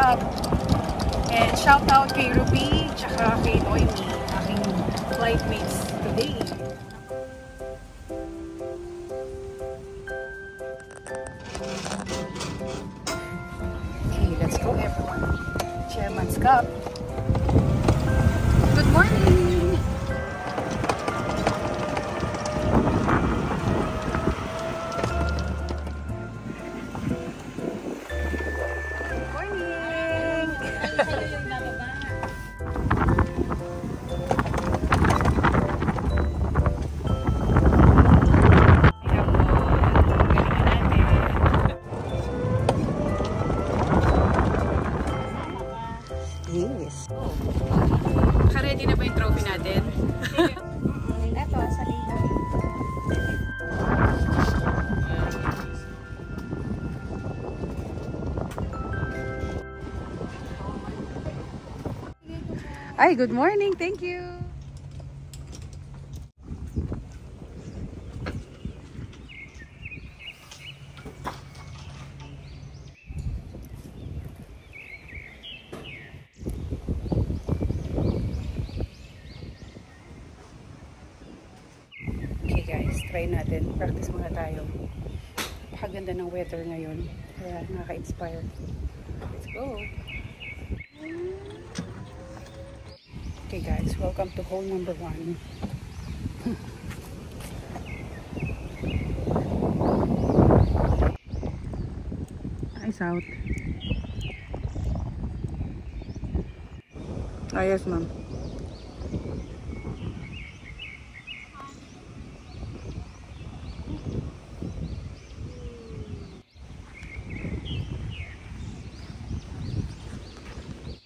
Cup. And shout out kay Ruby, tsaka kay Noemi, aking flight mates today. Okay, let's go everyone. Chairman's Cup. Good morning! Yes. Naka-ready na ba yung trophy natin? Ito, sa dito. Ay, good morning. Thank you. Okay guys, try natin. Practice muna tayo. Napakaganda ng weather ngayon. Kaya nakaka-inspire. Let's go. Okay guys, welcome to hole number 1. Eyes out. Ah, yes ma'am.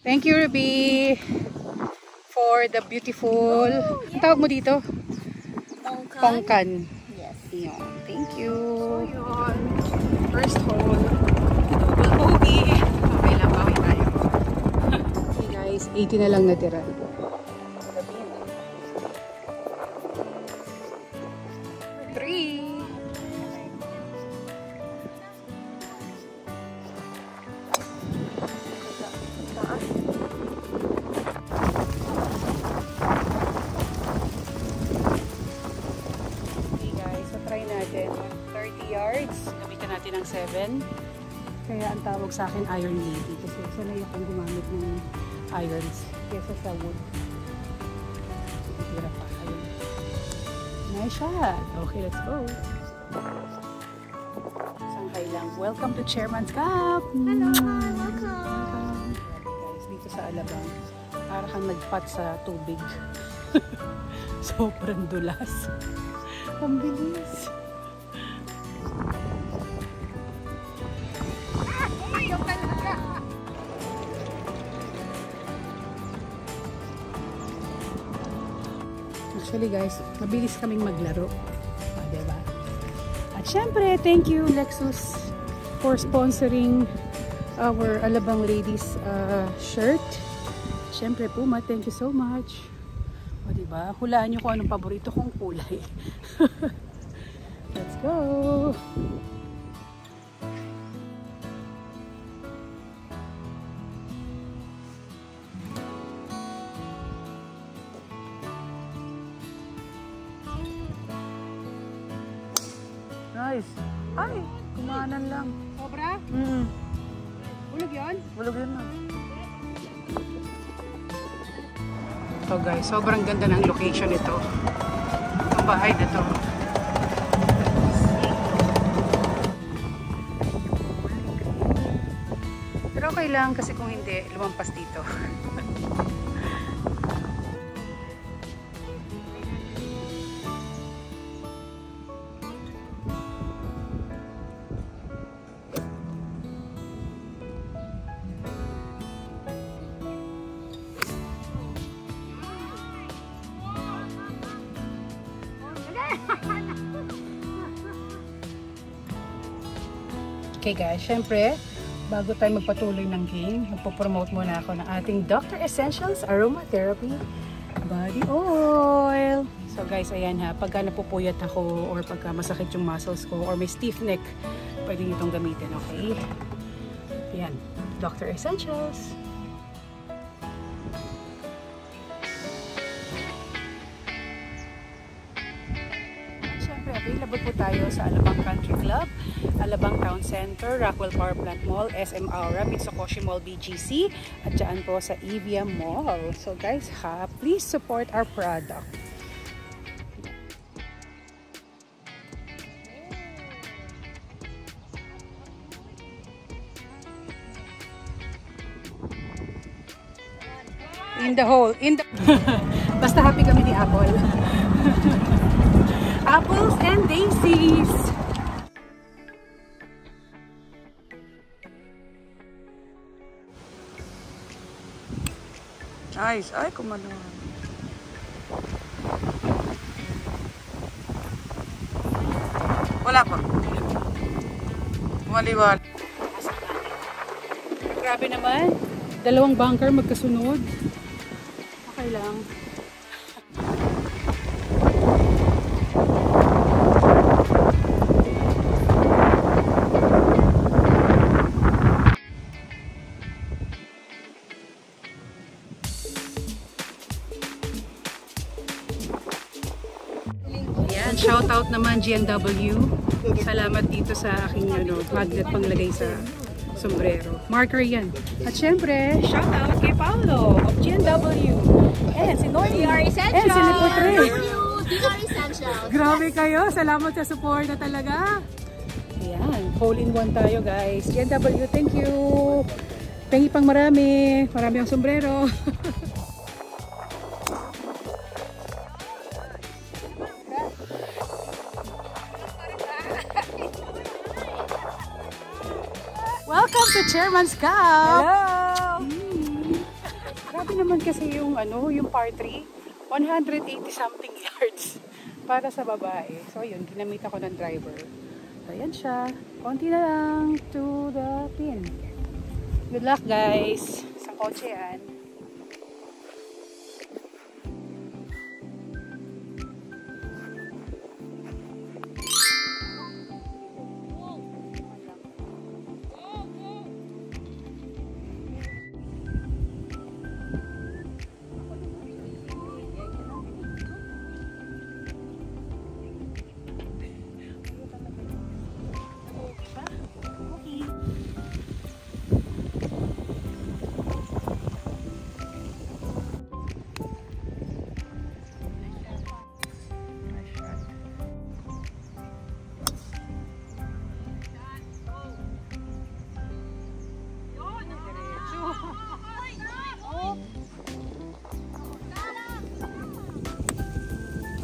Thank you, Ruby, for the beautiful, ang tawag mo dito? Pongkan. Yes. Yun. Thank you. So, yun. First hole. Double bogey. Okay lang, bawi tayo. Okay guys, 80 na lang natira. Natin 30 yards, gamitan natin ng 7. Kaya ang tawag sa akin Iron Lady kasi sanay akong gumamit ng irons kesa sa wood. Tira pa. Ayun. Nice shot. Okay, let's go. Sanghay lang. Welcome to Chairman's Cup. Hello, welcome. Guys, dito sa Alabang, para kang nagpat sa tubig. Sobrang dulas. Ang bilis. Actually guys, mabilis kaming maglaro. Diba? At syempre, thank you Lexus for sponsoring our Alabang Ladies shirt. Syempre Puma, thank you so much. O diba? Hulaan nyo kung anong paborito kong kulay. Let's go! Nice. Ay, kumanan lang. Sobra? Bulog yun? Bulog yun na. So guys, sobrang ganda ng location ito. Ang bahay dito. Pero okay lang kasi kung hindi, lumampas dito. Okay guys, syempre, bago tayo magpatuloy ng game, magpo-promote muna ako ng ating Dr. Essentials Aromatherapy Body Oil. So guys, ayan ha, pagka napupuyat ako or pagka masakit yung muscles ko or may stiff neck, pwede nyo itong gamitin, okay? Yan, Dr. Essentials. Siyempre, available po tayo sa Alabang Country Club, Alabang Town Center, Rockwell Power Plant Mall, SM Aura, Mitsukoshi Mall BGC, at dyan po sa Evia Mall. So guys, please support our product. In the hole, basta happy kami ni Apple. Apples and daisies. Nice. Ay, kumano. Wala pa. Maliwal. Grabe naman. 2 bunker magkasunod. Okay lang. Ayan, shout out naman GNW. Salamat dito sa aking magnet panglagay sa sombrero. Marker yan. At syempre, shout out kay Paolo of GNW. And si Nordy. And si Lipotre. Grabe kayo. Salamat sa support na talaga. Ayan. Hole-in-one tayo guys. GNW, thank you. Pengi pang marami. Marami ang sombrero. Welcome to Chairman's Cup! Hello! Grabe naman kasi yung yung par 3, 180 something yards para sa babae. So yun, ginamit ako ng driver. So yan siya. Konti na lang to the pin. Good luck guys! Sa kotse yan.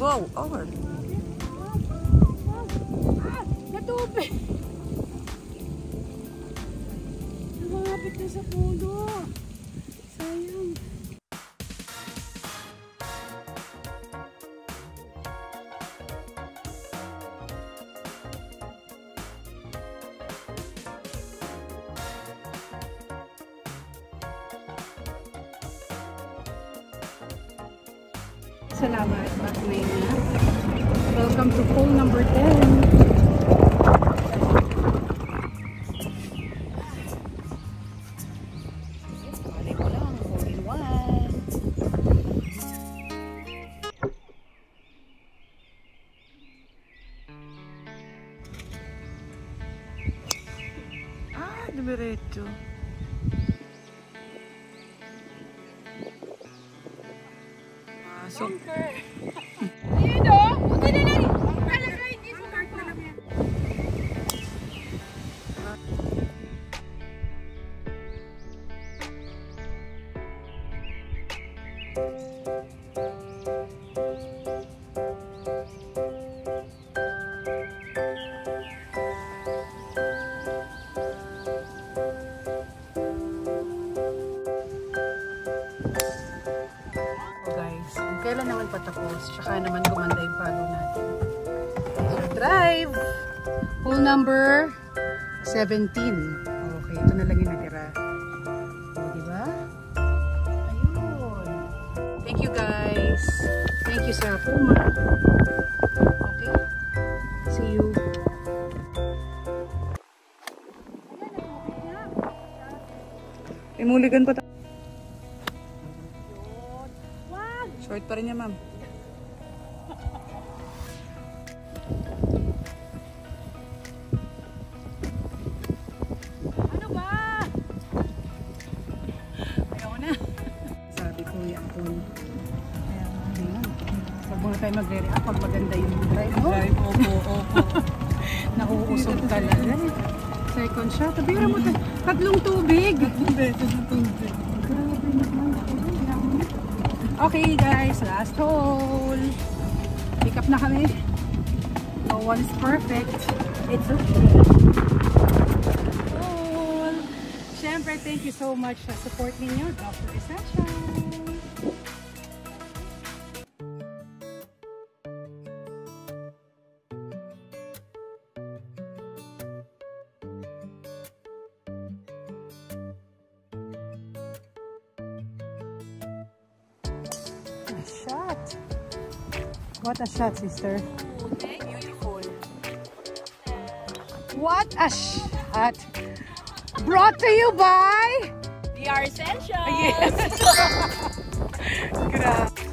Wow, over. Natubig! Lumapit na sa puno. Sayang. Salamat, Baknay na. Welcome to hole number 10. Balik ko lang, hole in 1. Ah, diretso. Bunker! Dito! Buti na lang! Talaga hindi sa park na lang yan. Kailan naman patapos, tsaka naman gumanda yung palo natin. So, drive! Hole number 17. Okay, ito na lang yung natira. O, diba? Ayun. Thank you guys. Thank you sa Puma. Okay. See you. Imuligan pa tayo. Short pa rin niya, ma'am. Ano ba? Ayaw na. Sabi ko yan po. Ayan. Huwag muna tayo magre-react pag maganda yung drive mo. Opo. Nauusog talaga. Second shot. Tabira mo tayo. Tatlong tubig. Okay guys, last hole. Pick up na kami. No one's perfect. It's okay. Hole. Siyempre, thank you so much sa support ninyo, Dr. Essential. A shot. What a shot, sister. Beautiful. What a shot. Brought to you by... We are essential. Yes. Grabe.